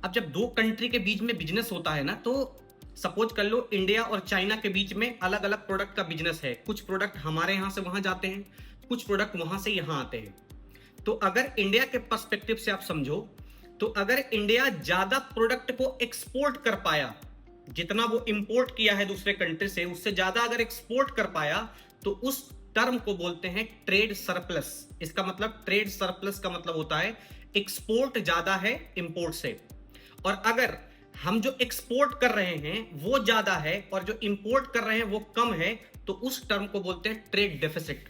अब जब दो कंट्री के बीच में बिजनेस होता है ना, तो सपोज कर लो इंडिया और चाइना के बीच में अलग अलग प्रोडक्ट का बिजनेस है। कुछ प्रोडक्ट हमारे यहां से वहां जाते हैं, कुछ प्रोडक्ट वहां से यहां आते हैं। तो अगर इंडिया के पर्सपेक्टिव से आप समझो, तो अगर इंडिया ज्यादा प्रोडक्ट को एक्सपोर्ट कर पाया, जितना वो इंपोर्ट किया है दूसरे कंट्री से उससे ज्यादा अगर एक्सपोर्ट कर पाया, तो उस टर्म को बोलते हैं ट्रेड सरप्लस। इसका मतलब ट्रेड सरप्लस का मतलब होता है एक्सपोर्ट ज्यादा है इंपोर्ट से, और अगर हम जो एक्सपोर्ट कर रहे हैं वो ज्यादा है और जो इंपोर्ट कर रहे हैं वो कम है, तो उस टर्म को बोलते हैं ट्रेड डेफिसिट।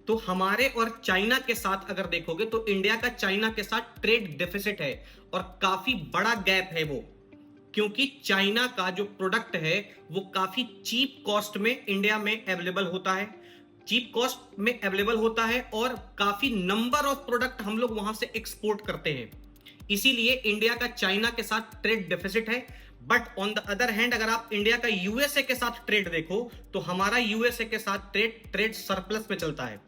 तो हमारे और चाइना के साथ अगर देखोगे तो इंडिया का चाइना के साथ ट्रेड डेफिसिट है, और काफी बड़ा गैप है वो, क्योंकि चाइना का जो प्रोडक्ट है वो काफी चीप कॉस्ट में इंडिया में अवेलेबल होता है, चीप कॉस्ट में अवेलेबल होता है, और काफी नंबर ऑफ प्रोडक्ट हम लोग वहां से एक्सपोर्ट करते हैं। इसीलिए इंडिया का चाइना के साथ ट्रेड डेफिसिट है। But on the other hand अगर आप इंडिया का यूएसए के साथ ट्रेड देखो, तो हमारा यूएसए के साथ ट्रेड सरप्लस में चलता है।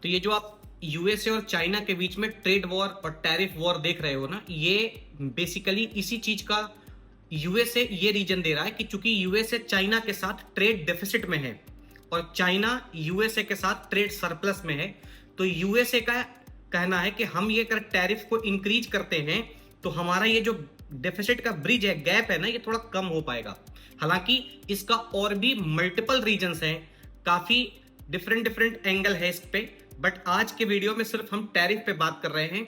तो ये जो आप यूएसए और चाइना के बीच में ट्रेड वॉर और टैरिफ वॉर देख रहे हो ना, ये बेसिकली इसी चीज का यूएसए ये रीजन दे रहा है कि चूंकि यूएसए चाइना के साथ ट्रेड डेफिसिट में है और चाइना यूएसए के साथ ट्रेड सरप्लस में है, तो यूएसए का कहना है कि हम ये कर टैरिफ को इंक्रीज करते हैं तो हमारा ये जो डेफिसिट का ब्रिज है, गैप है ना, ये थोड़ा कम हो पाएगा। हालांकि इसका और भी मल्टीपल रीजंस हैं, काफी डिफरेंट डिफरेंट एंगल है इस पे, बट आज के वीडियो में सिर्फ हम टैरिफ पे बात कर रहे हैं।